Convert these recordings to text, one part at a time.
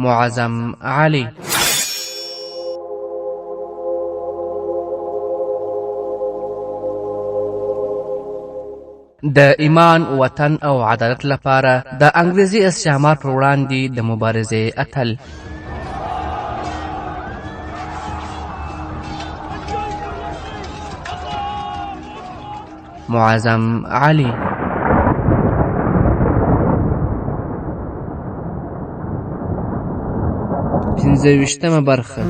معظم علي. د ایمان، وطن او عدالت لپاره د انګریزي استعمار پر وړاندې د مبارزې اتل. معظم علي. پنځه ویشتمه برخه.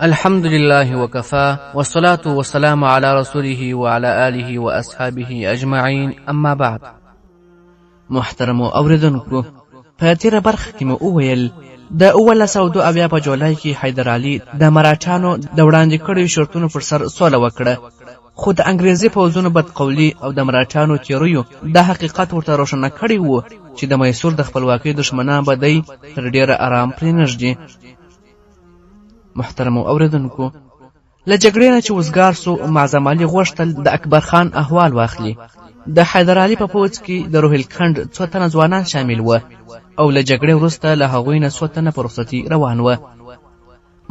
الحمد لله وكفى والصلاة والسلام على رسوله وعلى آله وأصحابه أجمعين. اما بعد. محترم اوریدونکو، په تیره برخه کې مو وویل د 1902 په جولای کې حیدر علي د مراټانو د وړاندې کړیو شرطونو پر سر سوله وکړه، خو د انګریزي پوځونو بدقولي او د مراټانو تیریو د حقیقت ورته روښانه کړی و چې د میسور د خپلواکۍ دښمنان به دی تر ډیره آرام پرېنږدي. محترمو اوریدونکو، له جګړې نه چې وزګار سو، معظم علي غوښتل د اکبر خان احوال واخلي. د حیدر علي په پوځ کې د روهیلکند 2 تنه ځوانان شامل و او له جګړې وروسته له هغوی نه 2 تنه په رخصتي روان و.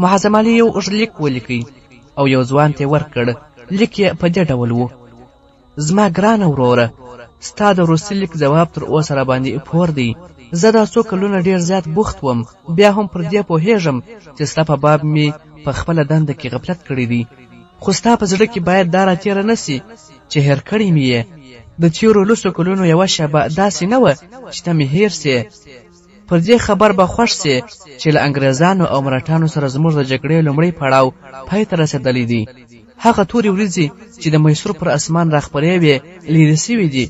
معظم علي یو اوږد لیک ولیکي او یو ځوان ته ورکړ. لیک یې په دې ډول و: زما ګرانه وروره، ستا د روسي لیک ځواب تر اوسه راباندې پور دی. زه دا 2 کلونه ډېر زیات بوخت وم، بیا هم پر دې پوهېږم چې ستا په باب مې په خپله دنده کې غفلت کړی دی، خو ستا په زړه کې باید دا راتېره نه سي چې هېر کړی مې یې. د تېرو 2 کلونو یوه شېبه داسې نه وه چې ته مې هېر سې. پر دې خبر به خوښ سې چې له انګریزانو او مراټانو سره زموږ د جګړې لومړی پړاو پای ته رسېدلی دی. هغه تورې ورځې چې د میسور پر اسمان راخپرې وې لیرې سوي دي،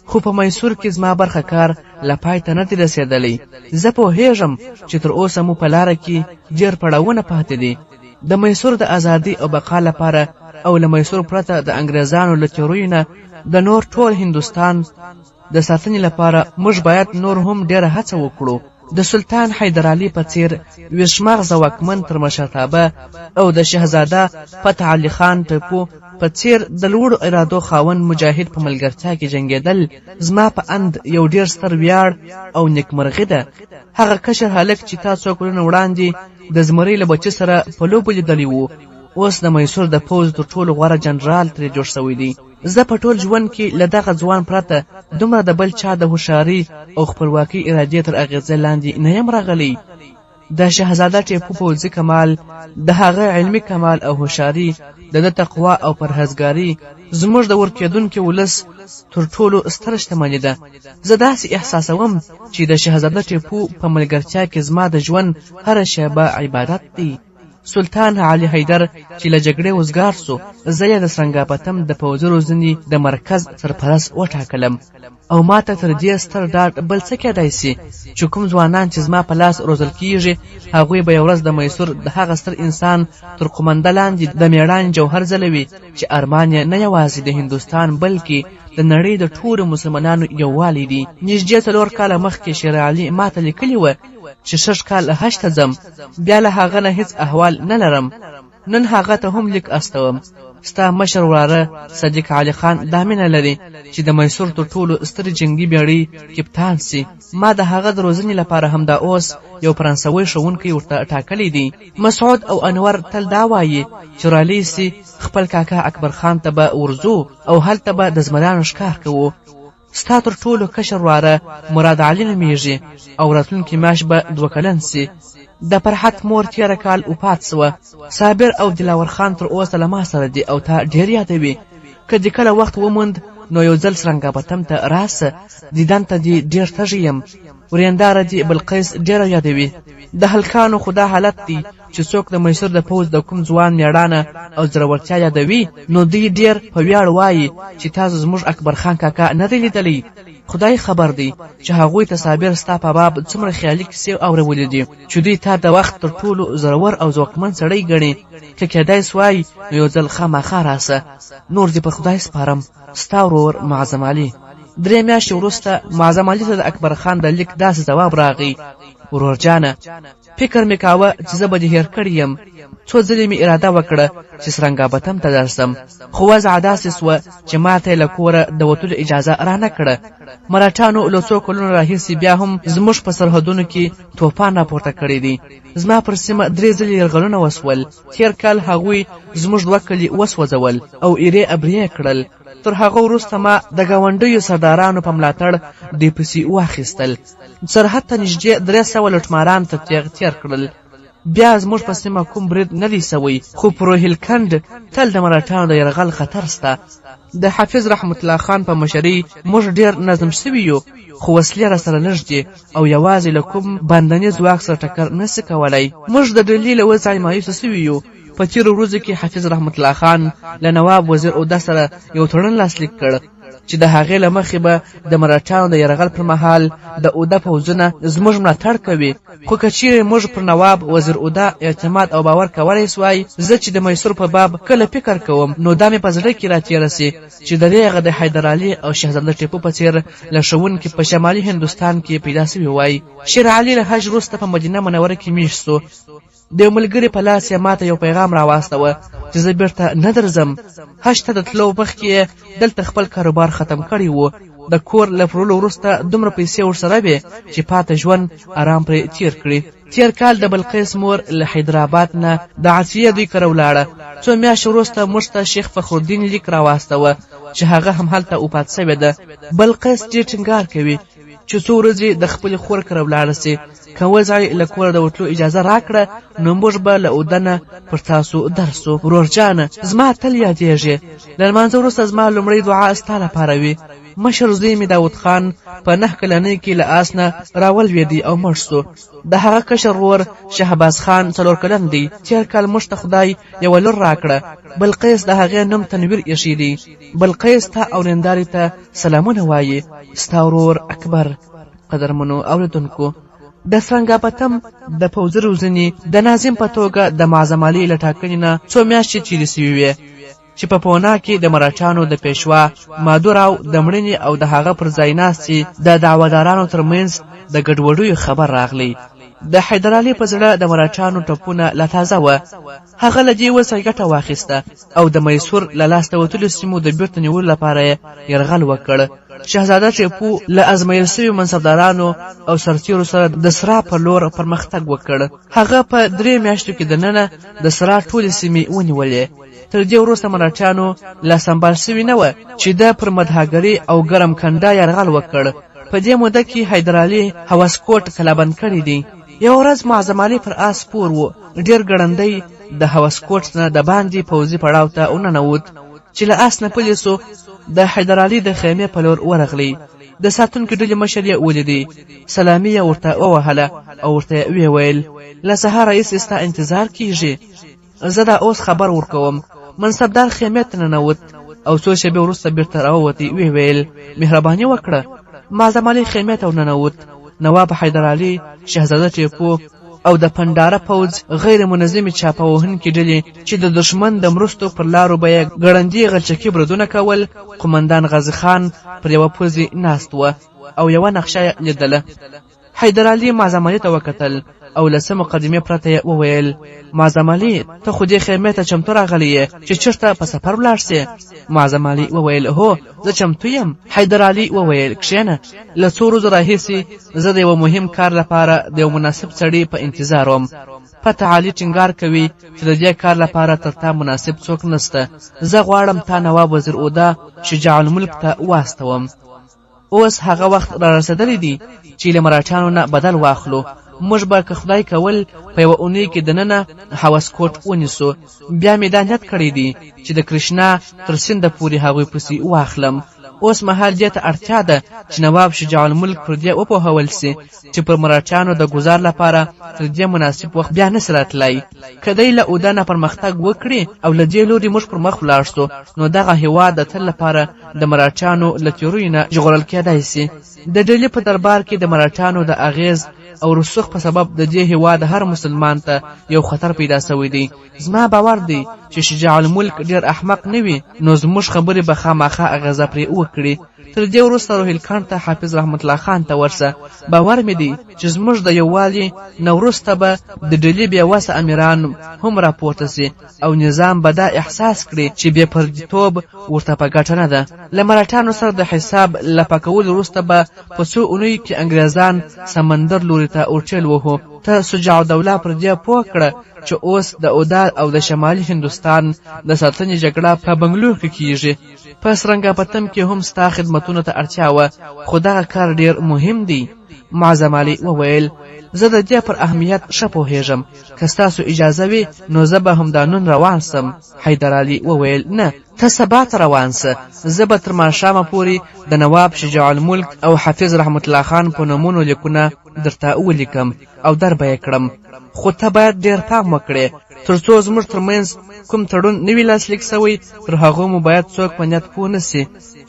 خو په میسور کې زما برخه کار له پای ته نه دی رسېدلی. زه پوهېږم چې تر اوسه مو په لاره کې ډېر پړاوونه پاتې دي. د میسور د ازادۍ او بقا لپاره او له میسور پرته د انګریزانو له تیریو نه د نور ټول هندوستان د ساتنې لپاره موږ باید نور هم ډېره هڅه وکړو. د سلطان حیدر علي په څیر ویشمغزه واکمن تر مشرتابه او د شهزاده فتح علي خان ټیپو په څیر د لوړو ارادو خاوند مجاهد په ملګرتیا کې جنګېدل زما په اند یو ډېر ستر ویاړ او نیکمرغي ده. هغه کشر هلک چې تا 2 کلونه وړاندې د زمري له بچي سره په لوبو لیدلی و، اوس د میسور د پوځ تر ټولو غوره جنرال ترې جوړ شوی دی. زه په ټول ژوند کې له دغه ځوان پرته دومره د بل چا د هوښیارۍ او خپلواکۍ ارادې تر اغېزې لاندې نه یم راغلی. د شهزاده ټیپو پوځي کمال، د هغه علمي کمال او هوښیاري، د ده تقوا او پرهیزګاري زموږ د ورکېدونکي ولس تر ټولو ستره شتمني ده. زه داسې احساسوم چې د شهزاده ټیپو په ملګرتیا کې زما د ژوند هره شیبه عبادت دی. سلطان علي حیدر چې له جګړې وزګار سو، زه یې د سرنګاپتم د پوځي روزنې د مرکز سرپرست وټاکلم او ما ته تر دې ستر ډاډ بل څه کېدای سي چې کوم ځوانان چې زما په لاس روزل کېږي هغوی به یو ورځ د میسور د هغه ستر انسان تر قومنده لاندې د میړانې جوهر ځلوي چې ارمان یې نه یوازې د هندوستان بلکې د نړۍ د ټولو مسلمانانو یووالی دی. نږدې 4 کاله مخکې شیر علي ما ته لیکلي وه چې 6 کاله حج ته ځم، بیا له هغه نه هیڅ احوال نه لرم. نن هغه ته هم لیک استوم. ستا مشر وراره صدیق علي خان دا مینه لري چې د میسور تر ټولو سترې جنګي بیړۍ کپتان سي. ما د هغه د روزنې لپاره همدا اوس یو فرانسوي ښوونکی ورته ټاکلی دی. مسعود او انور تل دا وایي چې رالی سي خپل کاکا اکبر خان ته به ورځو او هلته به د زمریانو ښکار کوو. ستا تر ټولو کشر واره مراد علي نومیږي او راتلونکي میاشت به 2 کلن سي. د فرحت مور تېره کال وفات سوه. صابر او دلاور خان تر اوسه له ما سره دي او تا ډېر یادوي. که دې کله وخت وموند نو یو ځل سرنګاپتم ته راسه، دیدن ته دې ډېر تږی یم. ورینداره دې بلقیس ډېره یادوي. د هلکانو خو دا حالت دی چې څوک د میسور د پوځ د کوم ځوان میړانه او زړورتیا یادوي نو دوی ډېر په ویاړ وایي چې تاسو زموږ اکبر خان کاکا نه دی لیدلی. خدای خبر دی چې هغوی ته صابر ستا په باب څومره خیالي کیسې اورولې دي چې دوی تا د وخت تر ټولو زړور او ځواکمن سړی ګڼي. که کېدای سوای نو یو ځل خامخا راسه. نور دې په خدای سپارم. ستا ورور معظم علي. 3 میاشتې وروسته معظم علي ته د اکبر خان د لیک داسې ځواب راغی: ورور جانه، فکر مې کاوه چې زه به دې هېر کړی یم، څو ځلې مې اراده وکړه چې سرنګابتم ته درسم، خو وضع داسې سوه چې ماته یې له کوره د وتلو اجازه رانه کړه. مراټانو له څو کلونو راهیسې بیا هم زموږ په سرحدونو کې توپان راپورته کړی دی. زما پر سیمه 3 ځلې یرغلونه وسول. تېر کال هغوی زموږ 2 کلي وسوځول او ایرې ابریې کړل. تر هغه وروسته ما د ګاونډیو سردارانو په ملاتړ دوی پسې واخیستل. سرحد ته نږدې 300 لوټماران تر تیغ تېر کړل. بیا زموږ په سیمه کوم برید نه دی سوی، خو په روهیلکند تل د مراټانو د یرغل خطر سته. د حافظ رحمت الله خان په مشرۍ موږ ډېر نظم شوي یو، خو وسلې راسره لږ دي او یوازې له کوم بندنیز ځواک سره ټکر نسي کولی. موږ د ډلې له وضعه مایوسه سوي یو. په تېرو ورځو کې حافظ رحمت الله خان له نواب وزیر اوده سره یو تړون لاسلیک کړ چې د هغې له مخې به د مراټانو د یرغل پر مهال د اوده پوځونه زموږ ملاتړ کوي. خو که چیرې موږ پر نواب وزیر اوده اعتماد او باور کولی سوای، زه چې د میسور په باب کله فکر کوم نو دا مې په زړه کې راتېره سي چې د دغه د حیدرعلي او شهزاده ټیپو په څېر لښوونکي په شمالي هندوستان کې پیدا سوي وای. شیر علي له حج وروسته په مدینه منوره کې میشت سو. د یو ملګري په لاس یې ماته یو پیغام راواستوه چې زه بیرته نه درځم. حج ته د تلو مخکې یې دلته خپل کاروبار ختم کړی و. د کور له پرولو وروسته دومره پیسې ورسره وې چې پاته ژوند آرام پرې تیر کړي. تیر کال د بلقیس مور له حیدرآباد نه د عطیې دوی کره ولاړه. 2 میاشتې وروسته موږ ته شیخ فخرالدین لیک راواستوه چې هغه هم هلته وفات سوې ده. بلقیس ډېر ټینګار کوي چې څو ورځې د خپلې خور کره ولاړه سي. که وضعې له کوره د وتلو اجازه راکړه نو موږ به له اودنه پر تاسو درسو. ورورجانه، زما تل یادېږي. له لمانځه وروسته زما لومړۍ دعا ستا لپاره وي. مشر زوی مې داود خان په 9 کلنۍ کې له آس نه راولوېدی او مړ سو. د هغه کشر ورور شهباز خان 4 کلن دی. تېر کال موږ ته خدای یوه لور راکړه. بلقیس د هغې نوم تنویر ایښی دی. بلقیس ته او نندارې ته سلامونه وایي. ستا ورور اکبر. قدرمنو اوریدونکو، د سرنګابتم د پوځي روزنې د ناظم په توګه د معظم علي له ټاکنې نه 2 میاشتې تېرې سوي وې چې په پونا کې د مراټانو د پیشوا مادوراو د مړینې او د هغه پر ځای ناستې د دعوادارانو ترمنځ د ګډوډیو خبر راغلی. د حیدرعلي په زړه د مراټانو ټپونه لا تازه وه. هغه له دې وسه ګټه واخیسته او د میسور له لاسته وتلو سیمو د بیرته نیولو لپاره یې یرغل وکړ. شهزاده ټیپو له ازمایل سوي منصبدارانو او سرتیرو سره د سرا په لور پرمختګ وکړ. هغه په 3 میاشتو کې دننه د سرا ټولې سیمې ونیولې. تر دې وروسته مراټانو لا سمبال سوي نه وه چې د پر مدهاګري او ګرم کنډا یرغل وکړ. په دې موده کې حیدرعلي هوسکوټ کلابند کړی دی. یو ورځ معظم علي پر آس سپور و. ډېر ګړندی د هوسکوټ نه د باندې پوځي پړاو ته وننوت چې له آس نه پلي سو. د حیدرعلي د خیمې په لور ورغلی. د ساتونکو ډلې مشر یې ولیدی. سلامي یې ورته ووهله او ورته ویې ویل له سهار راهیسې ستا انتظار کیږي. زه دا اوس خبر ورکوم. منصبدار خیمې ته ننوت او څو شېبې وروسته بیرته راووتی. ویې ویل مهرباني وکړه. معظم علي خیمې ته ورننوت. نواب حیدرعلي، شهزاده ټیپو او د پنډاره پوځ غیر منظمې چاپه وهونکي ډلې چې د دښمن د مرستو پر لارو به یې ګړندي غلچکي بریدونه کول. قومندان غازي خان پر یوه پوزې ناست و او یوه نقشه یې لیدله. حیدرعلي معظم علي ته وکتل او له څه مقدمې پرته یې وویل معظم علي ته خو دې خیمې ته چمتو راغلی یې چې چېرته په سفر ولاړ سې؟ معظم علي وویل هو زه چمتو یم. حیدرعلي وویل کښېنه. له 2 ورځو راهیسې زه د یوه مهم کار لپاره د یو مناسب سړي په انتظار وم. فتح علي ټینګار کوي چې د دې کار لپاره تر تا مناسب څوک نسته. زه غواړم تا نواب وزیر اوده شجاع الملک ته واستوم. اوس هغه وخت را رسېدلی دی چې له مراټانو نه بدل واخلو. موږ به که خدای کول په یوه اونۍ کې دننه هوسکوټ ونیسو. بیا مې دا نیت کړی دی چې د کرشنا تر سینده پورې هغوی پسې واخلم. اوس مهال دې ته اړتیا ده چې نواب شجاع الملک پر دې وپوهول سي چې پر مراټانو د ګزار لپاره تر دې مناسب وخت بیا نسي راتلی. که دی له اوده نه پرمختګ وکړي او له دې لوري موږ پر مخ ولاړ سو نو دغه هېواد د تل لپاره د مراټانو له تیرویو نه ژغورل کېدی سي. د ډهلي په دربار کې د مراټانو د اغیز او رسوخ په سبب د دې هېواد هر مسلمان ته یو خطر پیدا سوی دی. زما باور دی چې شجاع الملک ډېر احمق نه وي نو زموږ خبرې به خامخا اغیزه پرې وکړي. تر دې وروسته روهیل خان ته حافظ رحمت الله خان ته ورسه. باور مې دی چې زموږ د یووالي نه وروسته به د ډلې بېوسه امیران هم راپورته سي او نظام به دا احساس کړي چې بې پردیتوب ورته په ګټه نه ده. له مرهټیانو سره د حساب لپه کولو وروسته به په څو اونیو کې انګریزان سمندر لوري ته اورچل وهو. ته شجاع الدوله پر دې پوه کړه چې اوس د اودا او د شمالي هندوستان د ساتنې جګړه په بنګلور کې کیږي. په سرنګاپتم کې هم ستا خدمتونو ته اړتیا وه، خو دغه کار ډیر مهم دی. معظم علي وویل زه د دې پر اهمیت ښه پوهیږم، که ستاسو اجازه وي نو زه به همدا نن روان سم. حیدر علي وویل نه، ته سبا ته روان سه، زه به تر ماښامه پورې د نواب شجاع الملک او حافظ رحمت الله خان په نومونو لیکونه درته ولیکم او در به یې کړم. خو ته باید ډېر پام وکړې، تر څو زموږ ترمنځ کوم تړون نوي لاسلیک سوی، تر هغو مو باید څوک په نیت پوه نه سي.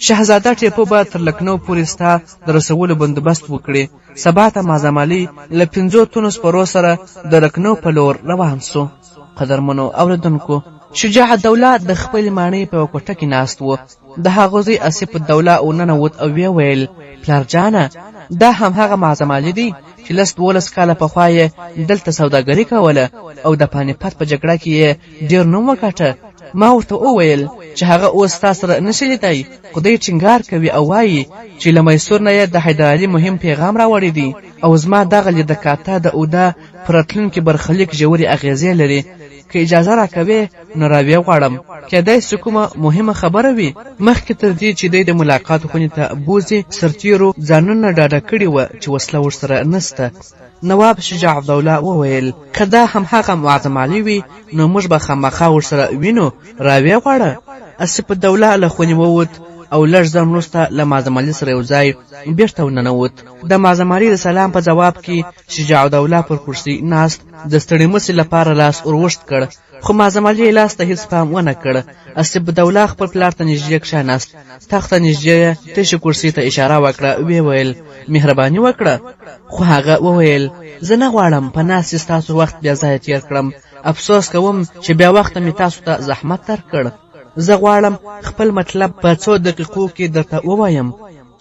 شهزاده ټیپو به تر لکنو پورې ستا د رسولو بندوبست وکړي. سبا ته معظم علي له 5 تونو سپرو سره د لکنو په لور روان سو. قدرمنو اوریدونکو، شجاع الدوله د خپل ماڼۍ په کوټه کې ناست و. د هغه زوی اسف الدوله وننوت او ویې ویل پلار جانه، دا همهغه معظم علي دی چې 12 کاله پخوا یې دلته سوداګري کوله او د پانیپت په جګړه کې یې ډېر نوم وګاټه. ما ورته وویل چې هغه اوس تا سره نشي لیدی، خدای ټینګار کوي او وایي چې له میسور نه یې د حیدر علي مهم پیغام راوړی دی او زما دغه لیدکاته د اودا پر راتلونکي برخلیک ژورې اغیزې لري. که اجازه راکوې نو راویې غواړم، کیدای سي کومه مهمه خبره وي. مخکې تر دې چې دی د ملاقات خونې ته بوځي، سرتیرو ځانونه ډاډه کړي وه چې وسله ورسره نسته. نواب شجاع الدوله وویل که دا همهغه معظم علي وي نو موږ به خامخا ورسره وینو، راویې غواړه. اسف الدوله له خونې ووت او لږ ځان وروسته له معظم علي سره یو ځای بېرته وننوت. د معظم علي د سلام په جواب کې شجاع الدوله پر کرسۍ ناست د ستړي مسې لپاره لاس وروشت کړ، خو معظم علي لاس ته هیڅ پام ونه کړ. اسف الدوله خپل پلار ته نږدې کښېناست، تخت ته نږدې تشې کرسۍ ته اشاره وکړه، ویې ویل مهرباني وکړه. خو هغه وویل زه نه غواړم په ناستې ستاسو وخت بیا ځایه تېر کړم، افسوس کوم چې بیا وخته مې تاسو ته زحمت درکړ. زه غواړم خپل مطلب په 2 دقیقو کې درته ووایم.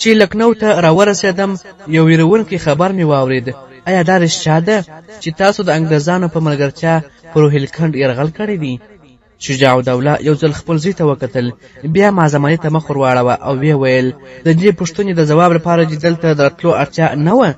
چې لکنو ته راورسېدم یو ویرونکی خبر مې واورېد. آیا دا رښتیا ده چې تاسو د انګریزانو په ملګرتیا په روهیل خند یرغل کړی دی؟ شجاع الدوله یو ځل خپل زوی ته وکتل، بیا معظم علي ته مخ ور واړوه او ویې ویل د دې پوښتنې د ځواب لپاره چې دلته د راتلو اړتیا نه وه.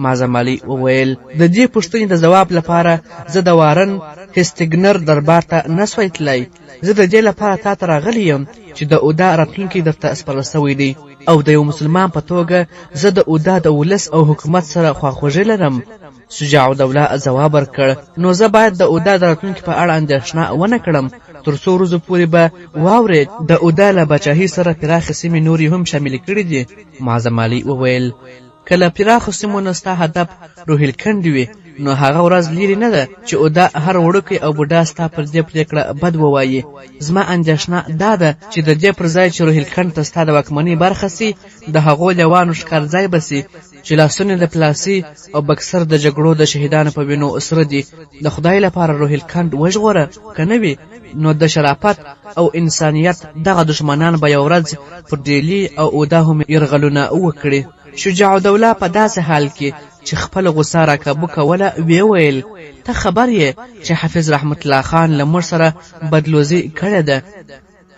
معظم علي وویل د دې پوښتنې د ځواب لپاره زه د وارن هیسټینګز دربار ته نسوی تللی. زه د دې لپاره تا ته راغلی یم چې د اودا راتلونکی درته سپارل سوی دی او د یو مسلمان په توګه زه د اودا د ولس او حکومت سره خواخوږي لرم. شجاع الدوله ځواب ورکړ نو زه باید د اودا د راتلونکي په اړه اندېښنه ونه کړم، تر څو ورځو پورې به واورې د اودا له پاچاهۍ سره پراخې سیمې نورې هم شاملې کړي دي. معظم علي وویل که له پراخو سیمو نه ستا هدف روهیل خند وي نو هغه ورځ لیرې نه ده چې اودا هر وړوکی او بوډا ستا پر دې پرېکړه بد ووایي. زما اندېښنه دا ده چې د دې پر ځای چې روهیل خند ته ستا د واکمنۍ برخه سي، د هغو لیوانو ښکارځای به سي چې لاسونه د پلاسي او بکسر د جګړو د شهیدانو په وینو سره دي. د خدای لپاره روهیل خند وژغوره، که نه وي نو د شرافت او انسانیت دغه دشمنان به یو ورځ پر ډیلي او اودا هم یرغلونه وکړي. شجاع الدوله په داسې حال کې چې خپل غوسه راکابو کوله ویې ویل ته خبر یې چې حافظ رحمت الله خان له موږ سره بدلوزي کړې ده.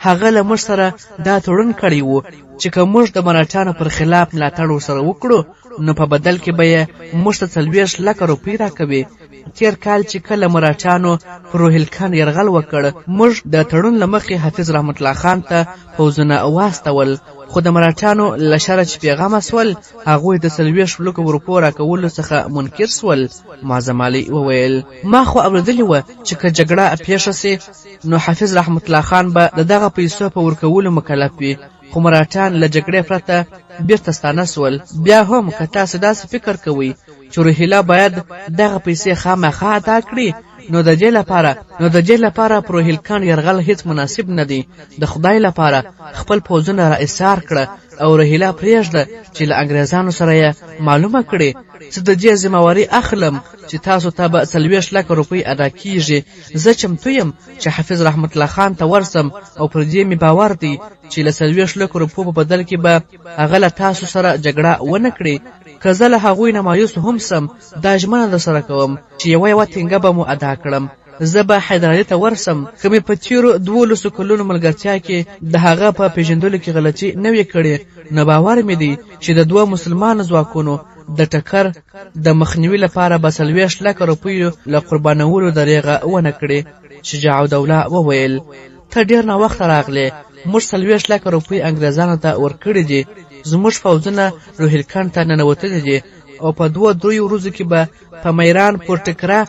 هغه له موږ سره دا تړون کړی و چې که موږ د مرهټیانو پر خلاف ملاتړ ورسره وکړو نو په بدل کې به یې موږ ته 40 لکه روپۍ راکوي. تیر کال چې کله مرهټیانو پر روهیل خان یرغل وکړ، موږ د تړون له مخې حافظ رحمت الله خان ته پوځونه واستول، خو د مرهټیانو له شره چې پیغامه سول هغوی د 40 لکو روپو راکولو څخه منکر سول. معظم علي وویل ما خو اورېدلې وه چې که جګړه پیښه سي نو حافظ رحمت الله خان به د دغه پیسو په ورکولو مکلف وي، خو مرهټیان له جګړې پرته بیرته ستانه سول. بیا هم که تاسو داسې فکر کوئ چې روهیله باید دغه پیسې خامخا ادا کړي نو د دې لپاره پر روهیل خان یرغل هیڅ مناسب نه دی. د خدای لپاره خپل پوځونه را ایثار کړه، او رهیلا پرېږده چې له انګریزانو سره یې معلومه کړې چې د دې ذمهواري اخلم چې تاسو ته به 40 لکه روپۍ ادا کیږي. زه چمتو یم چې حافظ رحمت الله خان ته ورسم او پر دې مې باور دی چې له 40 لکه روپو په بدل کې به هغه له تاسو سره جګړه ونه کړي. که زه له هغوی نه مایوس هم سم دا ژمنه در سره کوم چې یوه ټینګه به مو ادا کړم. زه به حیدرعلي ته ورسم که مې په تېرو 12 کلونو ملګرتیا کې د هغه په پېژندلو کې غلطي نه وي کړې نو باور مې دی چې د 2 مسلمانو ځواکونو د ټکر د مخنیوي لپاره به 40 لکه روپیو له قربانولو دریغه ونه کړي. شجاع الدوله وویل ته ډېر ناوخته راغلې، موږ 40 لکه روپۍ انګریزانو ته ورکړي دي. زموږ فوځونه روهیلکند ته ننوتلي دي او په 2-3 ورځو کې به په میران پورټکره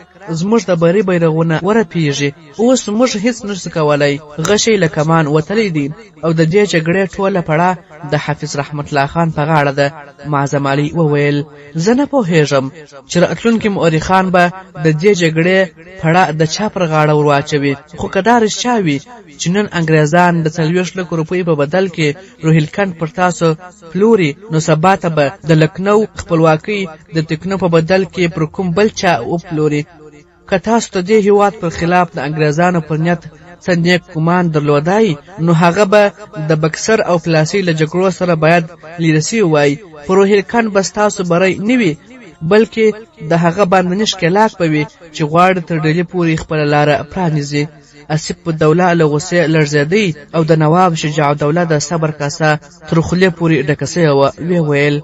زموږ د بري بیرغونه ورپیږي. اوس موږ هیڅ نشو کولی، غشی له کمان وتلی دي او د دې جګړې ټوله پړه د حافظ رحمت الله خان په غاړه ده. معظم علي وویل زه نه پوهېږم چې راتلونکي مؤرخان به د دې جګړې پړه د چا پر غاړه ور واچوي، خو که دا رښتیا وي چې نن انګریزان د 40 لکو روپۍ په بدل کې روهیلکند پر تاسو پلوري نو سبا ته به د لکنو خپلواکۍ د تکنو په بدل کې پر کوم بل چا وپلوري. که تاسو د دې هېواد پر خلاف د انګریزانو پر نیت څه نیک ګمان درلودای نو هغه به د بکسر او پلاسۍ له جګړو سره باید لیرې سوی وای. په روهیلکند به ستاسو بری نه وي بلکې د هغه باندې ښکېلاک به وي چې غواړي تر ډهلي پورې خپله لاره پرانیزي. اسف الدوله له غوسې لړزېدی او د نواب شجاع الدوله د صبر کاسه تر خولې پورې ډکه سوې وه. ویې ویل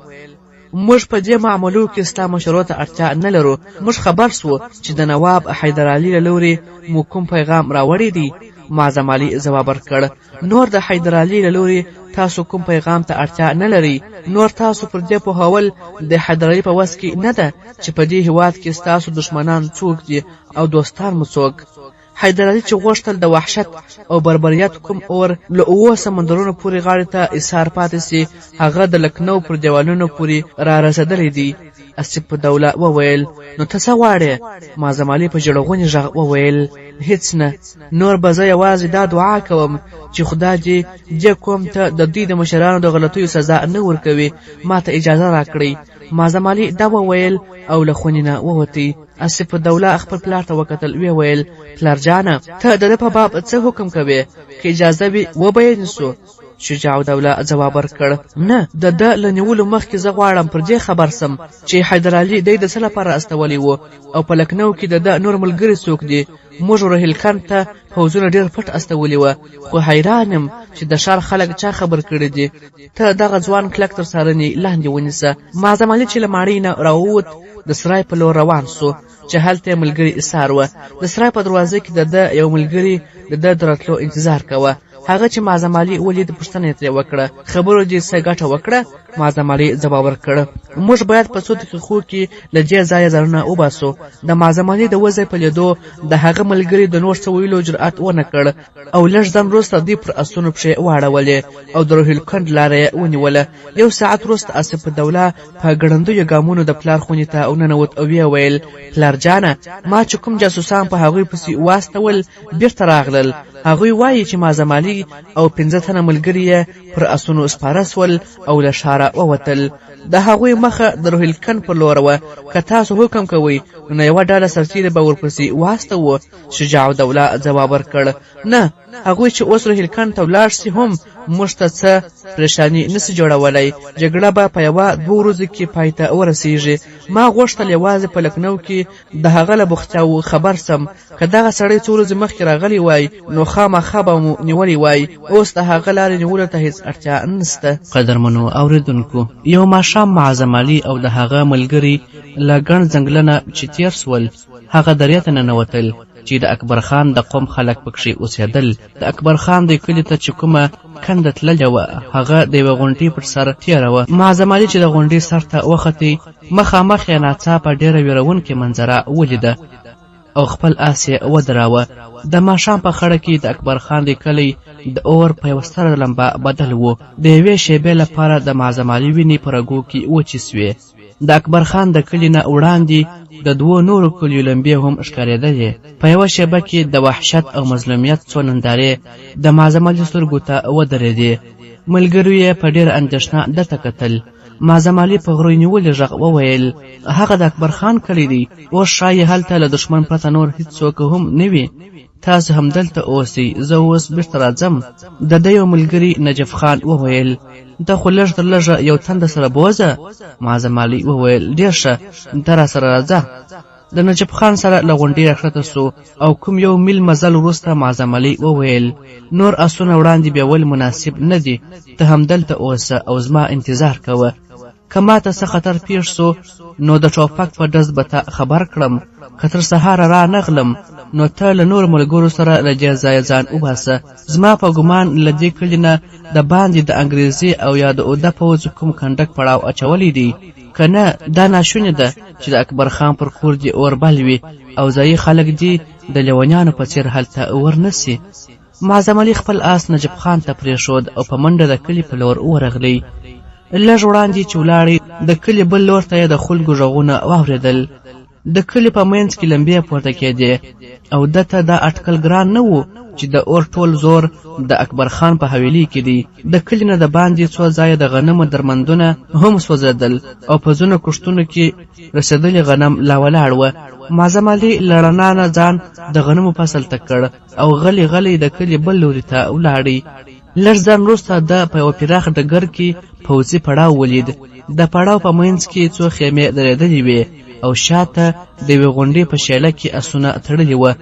موږ په دې معاملو کې ستا مشورو ته اړتیا نه لرو. موږ خبر سو چې د نواب حیدرعلي له لورې مو کوم پیغام راوړی دی. معظم علي ځواب ورکړ نور د حیدرعلي له لورې تاسو کوم پیغام ته اړتیا نه لرئ. نور تاسو پر دې پوهول د حیدرعلي په وس کې نه ده چې په دې هېواد کې ستاسو دښمنان څوک دي او دوستان مو څوک. حیدرعلي چې غوښتل د وحشت او بربریت کوم اور له 7 سمندرونو پورې غاړې ته ایثار پاتې سي هغه د لکنو پر دیوالونو پورې را رسېدلی دی. اسف الدوله وویل نو ته څه غواړې؟ معظم علي په ژړغوني غږ وویل هیڅ نه، نور به زه یوازې دا دعا کوم چې خدای دې قوم ته د دوی د مشرانو د غلطیو سزا نه ورکوي. ما ته اجازه راکړئ. معظم علي دا وویل او له خونې نه ووتی. اسف الدوله خپل پلار ته وکتل. ویې ویل پلار جانه ته د ده په باب څه حکم کوې؟ که اجازه وي وبه یې نیسو. شجاع الدوله ځواب ورکړ نه، د ده له نیولو مخکې زه غواړم پر دې خبر سم چې حیدرعلي دی د څه لپاره استولی و او په لکنو کې د ده نور ملګري څوک دي. موږ روهیلکند ته پوځونه ډېر پټ استولي وه، خو حیران یم چې د ښار خلک چا خبر کړي دي. ته دغه ځوان کلک تر څارنې لاندې ونیسه. معظم علي چې له ماڼۍ نه راووت د سرای په لور روان سو چې هلته یې ملګري ایثار وه. د سرای په دروازه کې د ده یو ملګري د ده د راتلو انتظار کوه. هغه چې معظم علي ولید پوښتنه یې ترې وکړه خبرو دې څه ګټه وکړه؟ معظم علي ځواب ورکړ موږ باید په څو دقیقو کې له دې ځایه ځانونه وباسو. د معظم علي د وضع په لیدو د هغه ملګري د نور څه ویلو جرأت ونه کړ او لږ ځم وروسته دوی پر اسونو پښې واړولې او د روهیلکند لاره یې ونیوله. 1 ساعت وروسته اسف الدوله په ګړندیو ګامونو د پلار خونې ته وننوت او ویې ویل پلار جانه ما چې کوم جاسوسان په هغوی پسې واستول بیرته راغلل. هغوی وایي چې معظم علي او 15 تنه ملګري یې پر اسونو سپاره سول او له ښاره ووتل. د هغوی مخه د روهیلکند پر لور وه. که تاسو حکم کوئ نو یوه ډله سرتیري به ورپسې واستوو. شجاع الدوله ځواب ورکړ نه، هغوی چې اوس روهیلکند ته ولاړ سي هم موږ ته څه پریشاني نسي جوړولی. جګړه به په 1-2 ورځو کې پای ته ورسیږي. ما غوښتل یوازې په لکنو کې د هغه له بوختیاوو خبر سم. که دغه سړی څو ورځې مخکې راغلی وای نو خامخا به مو نیولی وای. اوس د هغه لارې نیولو ته هیڅ اړتیا نسته. قدرمنو اوریدونکو، یو ماښام معظم علي او د هغه ملګري له ګڼ ځنګله نه چې تېر سول هغه درې ته ننوتل چې د اکبر خان د قوم خلک پکښې اوسېدل. د اکبر خان د کلي ته چې کومه کنده تللې وه هغه د یوه غونډۍ پر سر تېره وه. معظم علي چې د غونډۍ سر ته وختې مخامخ یې ناڅاپه ډېره ویرونکې منظره ولیده او خپل آس یې ودراوه. د ماښام په خړه کې د اکبر خان د کلی د اور په یوه ستره لمبه بدل و. د یوې شېبې لپاره د معظم علي وینې په رګو کې وچې سوې. د اکبر خان د کلي نه وړاندې د دوو نورو کلیو لمبې هم ښکارېدلې. په یوه شېبه کې د وحشت او مظلومیت څو نندارې د معظم علي سترګو ته ودرېدې. ملګرو یې په ډېره اندېښنه ده ته کتل. معظم علي په غرو نیولي غږ وویل: هغه د اکبر خان کلی دی، اوس ښایي هلته له دښمن پرته نور هېڅوک هم نه وي. تاسو همدلته اوسئ، زه اوس بېرته راځم. د ده یو ملګري نجف خان وویل: ته خو لږ تر لږه یو تنده سره بوځه. معظم علي وویل: ډېر ښه، ته راسره راځه. د نجف خان سره له غونډۍ راښکته سو او کوم یو میل مزل وروسته معظم علي وویل: نور اسونه وړاندې بیول مناسب نه دي، ته همدلته اوسه او زما انتظار کوه. که ماته څه خطر پیښ سو نو د ټوپک په ډز به ته خبر کړم. که تر سهاره را نغلم نو ته له نور ملګرو سره له دې ځایه ځان وباسه. زما په ګمان له دې کلي نه د باندې د انګریزي او یا د اوده پوځ کوم کنډک پړاو اچولی دی. که نه، دا ناشونې ده چې د اکبر خان پر کور دې اور بل وي او ځایي خلک دې د لیونیانو په څېر هلته ورنسي. معظم علي خپل آس نجف خان ته پرېښود او په منډه د کلي په لور ورغلی. لږ وړاندې چې ولاړې د کلي بل لور ته یې د خلکو غږونه واورېدل. د کلي په منځ کې لمبې پورته کېدې او ده ته دا اټکل ګران نه و چې د اور ټول زور د اکبر خان په حویلۍ کې دی. د کلي نه د باندې څو ځایه د غنمو درمندونه هم سوځېدل او په ځینو کښتونو کې رسېدلي غنم لا ولاړ وه. معظم علي له رڼا نه ځان د غنمو فصل ته کړ او غلی غلی د کلي بل لوري ته ولاړی. لږ ځان وروسته ده په یوه پراخ ډګر کې پوځي پړاو ولید. د پړاو په منځ کې څو خیمې درېدلې وې او شاته د یوې غونډۍ په شیله کې اسونه تړلي وه.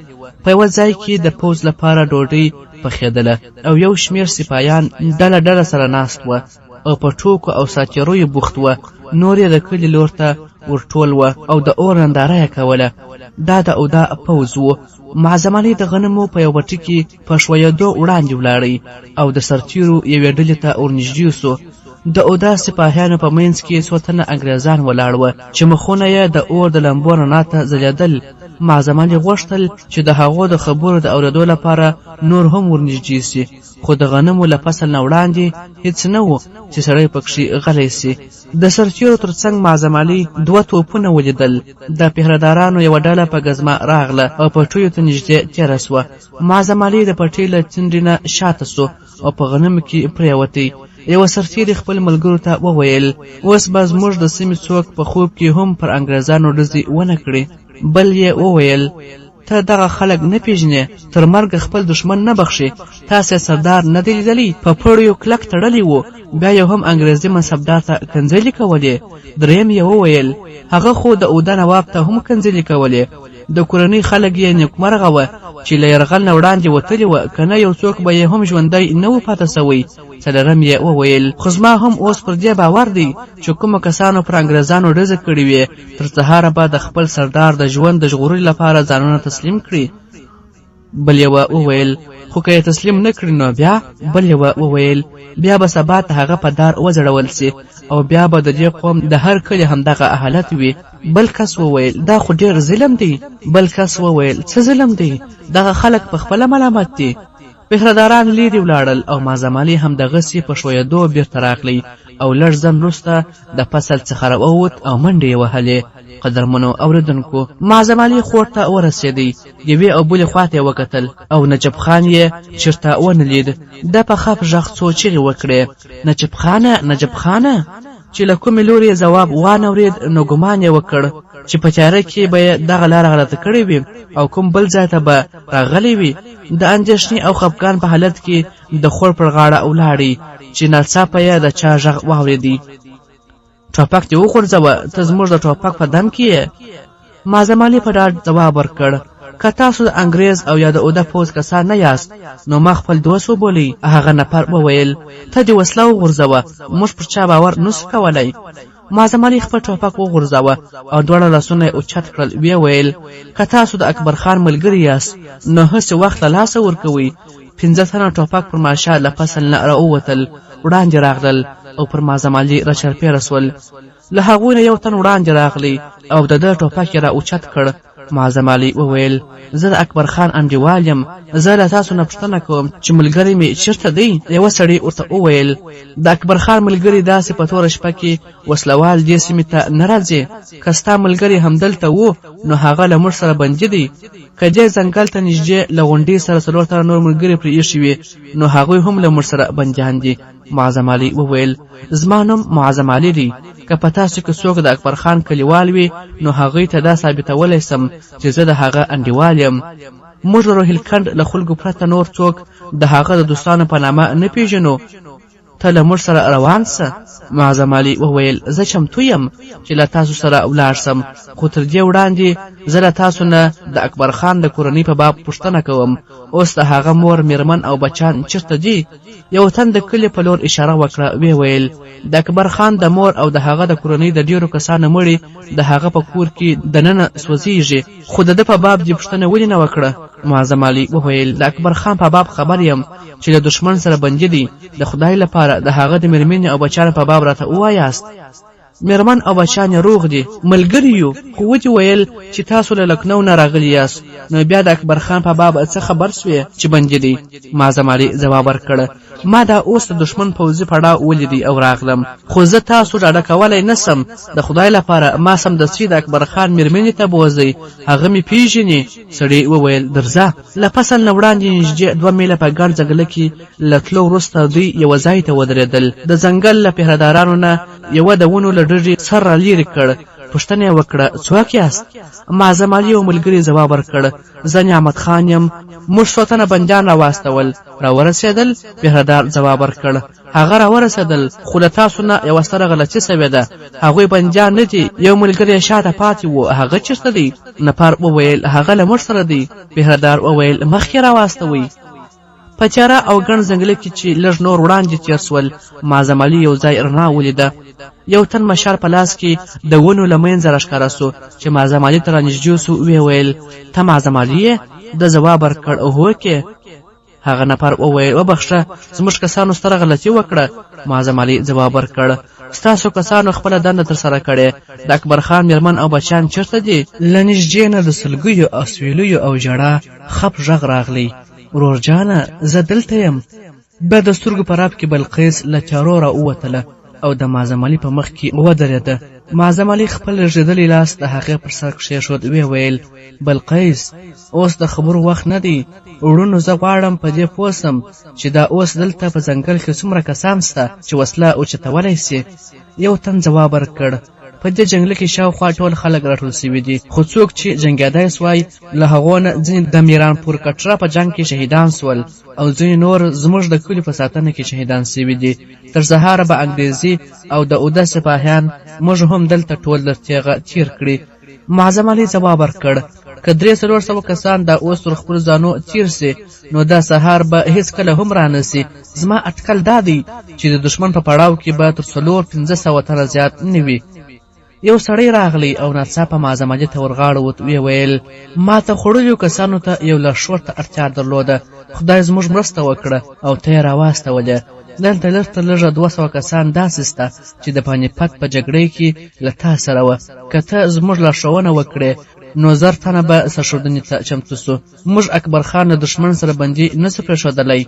په یوه ځای کې د پوځ لپاره ډوډۍ پخېدله او یو شمېر سپایان ډله ډله سره ناست وه او په ټوکو او ساتیریو بوخت وه. نور یې د کلي لور ته ورټول وه او د اور ننداره یې کوله. دا د اوده پوځ و. معظم علي د غنمو په یو بټي کې په ښویېدو وړاندې ولاړی او د سرتیرو یوې ډلې ته ورنږدې سو. د اوده سپاهیانو په منځ کې څو تنه انګریزان ولاړ وه چې مخونه یې د اور د لمبو رڼا ته ځلېدل. معظم علي غوښتل چې د هغو د خبرو د اورېدو لپاره نور هم ورنږدې سي، خو د غنمو له فصل نه وړاندې هېڅ نه و چې سړی پکښې غلی سي. د سرتیرو تر څنګ معظم علي 2 توپونه ولیدل. د پهردارانو یوه ډله په ګزمه راغله او پټیو ته نږدې تېره سوه. معظم علي د پټۍ له څنډې نه شاته سو او په غنمو کې پرېوتی. یوه سرتیري خپل ملګرو ته وویل: اوس به زموږ د سیمې څوک په خوب کې هم پر انګریزانو ډزې ونه کړي. بل یې وویل: ته دغه خلک نه پیژنې، تر مرګه خپل دښمن نه بخښي. تاسې سردار نه دی لیدلی؟ په پړیو کلک تړلی و، بیا یو هم انګریزي منصبدار ته کنځلې کولې. دریم یې وویل: هغه خو د اوده نواب ته هم کنځلې کولې. د کورنۍ خلک یې نیکمرغه وه چې له یرغل نه وړاندې وتلي وه، که نه یو څوک به یې هم ژوندی نه و پاته سوی. څلورم یې وویل: خو زما هم اوس پر دې باور دی چې کومو کسانو پر انګریزانو ډزې کړې وې تر سهاره به د خپل سردار د ژوند د ژغورلو لپاره ځانونه تسلیم کړي. بل یوه وویل: خو که یې تسلیم نه کړي نو بیا؟ بل یوه وویل: بیا به سبا ته هغه په دار وځړول سي او بیا به د دې قوم د هر کلي همدغه حالت وي. بل کس وویل: دا خو ډېر ظلم دی. بل کس وویل: څه ظلم دی؟ دغه خلک په خپله ملامت دي. پهرداران لیرې ولاړل او معظم علي همدغسې په ښویېدو بېرته راغلی او لږ ځنډ وروسته د فصل څخه راووت او منډې یې وهلې. قدرمنو اورېدونکو، معظم علي خور ته ورسېدی. یوې او بلې خواته یې وکتل او نجف خان یې چېرته ونه لید. ده په خپ غږ څو چیغې وکړې: نجف خانه، نجف خانه! چې له کومې لورې ځواب وانه ورېد نو ګمان یې وکړ چې په تیاره کې به یې دغه لاره غلطه کړې وي او کوم بل ځای ته به راغلی وي. د اندېښنې او خفګان په حالت کې د خور پر غاړه ولاړی چې ناڅاپه یې د چا غږ واورېدی: ټوپک دې وغورځوه، ته زموږ د ټوپک په دم کې یې. معظم علي په ډاډ ځواب ورکړ: که تاسو د انګریز او یا د اوده پوځ کسان نه یاست نو ما خپل دوست وبولئ. هغه نفر وویل: ته دې وسله وغورځوه، موږ پر چا باور نسو کولی. معظم علي خپل ټوپک وغورځاوه او دواړه لاسونه یې اوچت کړل. ویې ویل: که تاسو د اکبر خان ملګري یاست نو هسې وخت له لاسه ورکوئ. 15 تنه ټوپک پر ماشه له فصل نه راووتل، وړاندې راغلل او پر معظم علي راچرپېره سول. له هغوی نه یو تن وړاندې راغلی او د ده ټوپک یې را اوچت کړ معظم علي وویل زه د اکبر خان انډیوال یم، زه له تاسو نه پوښتنه کوم چې ملګری مې چېرته دی؟ یوه سړي ورته وویل د اکبر خان ملګري داسې په توره شپه کې وسلوال دې سیمې ته نه راځي. که ستا ملګري همدلته و نو هغه له موږ سره بندي دی. که دې ځنګل ته نږدې له غونډۍ سره 4 تنه نور ملګري پرې ایښي وي نو هغوی هم له موږ سره بندیان دي. معظم علي وویل زما نوم معظم علي دی، که په تاسو کې څوک د اکبر خان کلیوال وي نو هغوی ته دا ثابتولی سم چې زه د هغه انډیوال یم. موږ له روهیلکند له خلکو پرته نور څوک د هغه د دوستانو په نامه نه پیژنو. ته له موږ سره روان سه. معظم علي وویل زه چمتو یم چې له تاسو سره ولاړ سم، خو تر دې وړاندې زه له تاسو نه د اکبر خان د کورنۍ په باب پوښتنه کوم. اوس د هغه مور میرمن او بچان چیرته دي؟ یو تن د کلي په لور اشاره وکړه. ویې ویل د اکبر خان د مور او د هغه د کورنۍ د ډیرو کسانو مړي د هغه په کور کې دننه سوځېږي، خو د ده په باب دې پوښتنه ولې نه وکړه؟ معظم علي وویل د اکبر خان په باب خبر یم چې د دشمن سره بندي دی. د خدای لپاره د هغه د میرمنې او بچانو په باب راته ووایاست. میرمن او بچان روغ دي، ملګري یو، خو ودې ویل چې تاسو له لکنو نه راغلي یاست، نو بیا د اکبر خان په باب څه خبر سوې چې بندي دی؟ معظم علي ځواب ورکړ ما دا اوس د دشمن پوځي پړاو ولیدی او راغلم، خو زه تاسو ډاډه کولی نسم. د خدای لپاره ما سمدستي د اکبر خان میرمنې ته بوځئ، هغه مې پیژني. سړي وویل درځه. له فصل نه وړاندې نږدې 2 میله په ګڼ ځنګله کې له تلو وروسته دوی یوه ځای ته ودرېدل. د ځنګل له پهرهدارانو نه یوه د ونو له ډډې سر را لیرې کړ. پوښتنه یې وکړه څوک یاست؟ معظم علي او ملګري ځواب ورکړ زه نعمت خان یم. موږ 100 تنه بندیان راواستول. راورسېدل؟ پهرهدار ځواب ورکړ هغه راورسېدل، خو له تاسو نه یوه ستره غلطي سوې ده، هغوی بندیان نه دي. یو ملګری شاته پاتې و، هغه چېرته دی؟ نپار وویل هغه له موږ سره دی. پهرهدار وویل مخکې راواستوئ. په تیاره او ګڼ ځنګله کې چې لږ نور وړاندې تېر سول، معظم علي یو ځای رڼا ولیده. یو تن مشال په لاس کې د ونو له منځه راښکاره سو چې معظم علي ته رانږدې سو. ویې ویل ته معظم علي یې؟ ده ځواب ورکړ هوکې. هغه نفر وویل وبخښه زموږ کسانو ستره غلطي وکړه. معظم علي ځواب ورکړ ستاسو کسانو خپله دنده ترسره کړې. د اکبر خان میرمن او بچیان چېرته دي؟ له نږدې نه د سلګیو او سویلیو او ژړا خپ غږ راغلی. ورور جانه زه دلته یم. بیا د سترګو په راب کې بلقیس له تیارو راووتله او د معظم علي په مخ کې ودرېده. معظم علي خپل رژېدلی لاس د هغې پر سر کښېښود. ویې ویل بلقیس اوس د خبرو وخت نه دی. وروڼو زه غواړم په دې پوه سم چې دا اوس دلته په ځنګل کې څومره کسان سته چې وسله اوچتولی سي. یو تن ځواب ورکړ په دې جنګله کې شاوخوا ټول خلک راټول سوي دي، خو څوک چې جنګېدی سوای له هغو نه ځینې د میرانپور کټره په جنګ کې شهیدان سول او ځینې نور زموږ د کلي په ساتنه کې شهیدان سوي دي. تر سهاره به انګریزي او د اوده سپاهیان موږ هم دلته ټول له تیغه تیر کړي. معظم علي ځواب ورکړ که 300 کسان دا اوس ور خپلو ځانو تیر سي نو دا سهار به هیڅکله هم رانسي. زما اټکل دا دی چې د دشمن په پړاو کې به تر 400-500 تنه زیات نه وي. یو سړی راغلی او ناڅاپه معظم علي ته ورغاړه وت. ویې ویل ما ته خوړلیو کسانو ته یو لاشور ته اړتیا درلوده، خدای زموږ مرسته وکړه او ته یې راواستولې. دلته لږ تر لږه 200 کسان داسې سته چې د پانیپت په جګړې کې له تا سره وه. که ته زموږ لارښوونه وکړې نو 1000 تنه به سرښودنې ته چمتو سو. موږ اکبر خان د دشمن سره بندي نه سو پرېښودلی.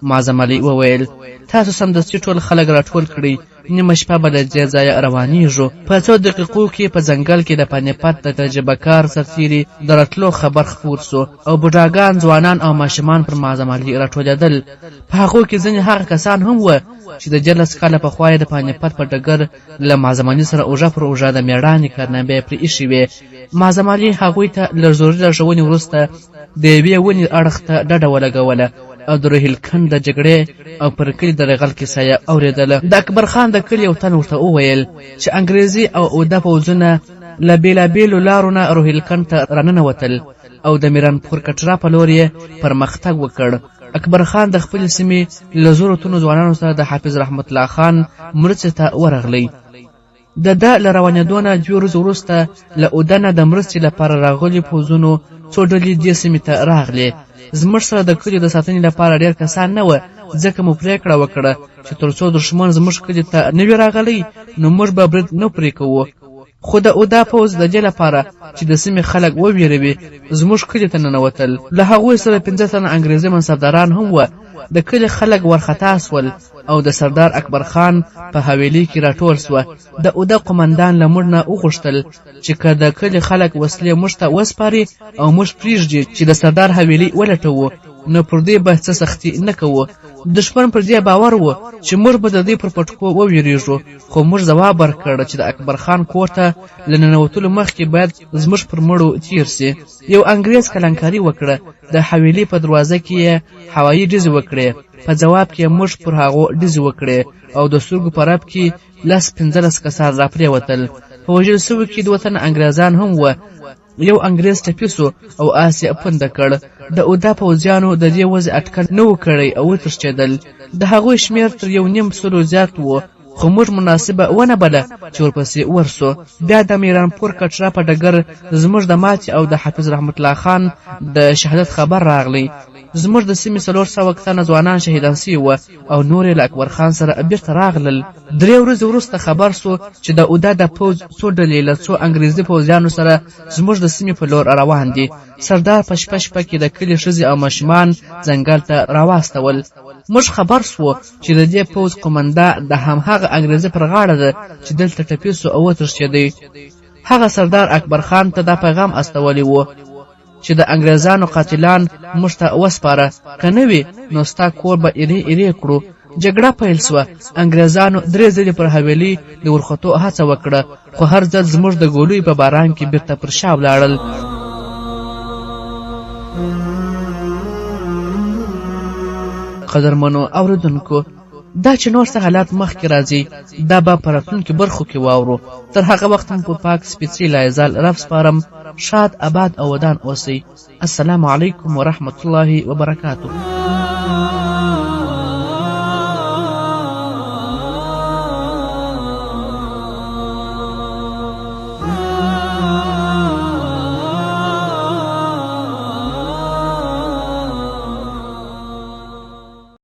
معظم علي وویل تاسو سمدستي ټول خلک راټول کړئ، نیمه شپه به له دې ځایه روانېږو. په 2 دقیقو کې په ځنګل کې د پانیپت د تجربه کار سرتیري د راتلو خبر خپور سو او بوډاګان ځوانان او ماشومان پر معظم علي راټولېدل. په هغو کې ځینې هغه کسان هم وه چې د 14 کاله پخوا یې د پانیپت په ډګر له معظم علي سره اوږه پر اوږه د مېړانې کارنامې پرې ایښې وې. معظم علي هغوی ته له ضروري لارښوونې وروسته د یوې ونې اړخ ته ډډه ولګوله او د روهیلکند د جګړې او پر کلي د رغل کیسه یې اورېدله. د اکبر خان د کلي یو تن ورته وویل چې انګریزي او اوده پوځونه له بېلابېلو لارو نه روهیلکند ته راننوتل او د میرانپور کټرا په لور یې پرمختګ وکړ. اکبر خان د خپلې سیمې له 100 تنو ځوانانو سره د حافظ رحمت الله خان مرستې ته ورغلی. د ده له روانېدو نه 2 ورځې وروسته له اوده نه د مرستې لپاره راغلي پوځونو څو ډلې دې سیمې ته راغلې. زموږ سره د کلي د ساتنې لپاره ډېر کسان نه وه، ځکه مو پرېکړه وکړه چې تر څو دښمن زموږ کلي ته نه وي راغلی نو موږ به برید نه پرې کوو. خو د اودا پوځ د دې لپاره چې د سیمې خلک وویروي زموږ کلي ته ننوتل. له هغوی سره 15 تنه انګریزي منصبداران هم وه. د کلي خلک ورخطا سول او د سردار اکبر خان په حویلۍ کې راټول سوه. د اوده قمندان له موږ نه وغوښتل چې که د کلي خلک وسلې موږ ته وسپاري او موږ پرېږدي چې د سردار حویلۍ ولټوو نو پر دې به څه سختي نه کوو. دښمن پر دې باور و چې موږ به د دې پر پټکو وویریږو، خو موږ ځواب ورکړ چې د اکبر خان کور ته له ننوتلو مخکې باید زموږ پر مړو تیر سي. یو انګریز کلنکاري وکړه. د حویلۍ په دروازه کې یې هوایي ډزې وکړې. په جواب کې موږ پر هغو ډزې وکړې او د سترګو په رپ کې 10-15 کسان راپرېوتل. په وژل سوي کې 2 تنه انګریزان هم وه. یو انګریز ټپي سو او آس یې پنده کړ. د اودا پوځیانو د دې وضع اټکل نه و کړی او وتښتېدل. د هغوی شمېر تر 1.5 زیات و، خو موږ مناسبه ونه بله چې ورپسې ورسو. بیا د میرانپور کټرا په ډګر زموږ د ماتې او د حافظ رحمت الله خان د شهادت خبر راغلی. زموږ د سیمې 400 تنه ځوانان شهیدان سوي وه او نور یې له اکبر خان سره بیرته راغلل. 3 ورځې وروسته خبر سو چې د اودا د پوځ څو ډلې له څو انګریزي پوځیانو سره زموږ د سیمې په لور روان دي. سردار په شپه کې د کلي ښځې او ماشومان ځنګل ته راواستول. موږ خبر سو چې د دې پوځ قومنده د همهغه انګریزي پر غاړه ده چې دلته ټپي سو او وتښتېدی. هغه سردار اکبر خان ته دا پیغام استولی و چې د انګریزانو قاتلان موږ ته وسپاره، که نه وي نو ستا کور به ایرې کړو. جګړه پیل سوه. انګریزانو 3 ځلې پر حویلۍ د ورختو هڅه وکړه، خو هر ځل زموږ د ګولیو په باران کې بیرته پر شا ولاړل. قدرمنو اوریدونکو، دا چې نور څه حالات مخکې راځي دا به په راتلونکو برخو کې واورو. تر هغه وخت مو په پاک سپېڅلي لایزال رب سپارم. شاد آباد او ودان اوسئ. السلام علیکم ورحمت الله وبرکاته.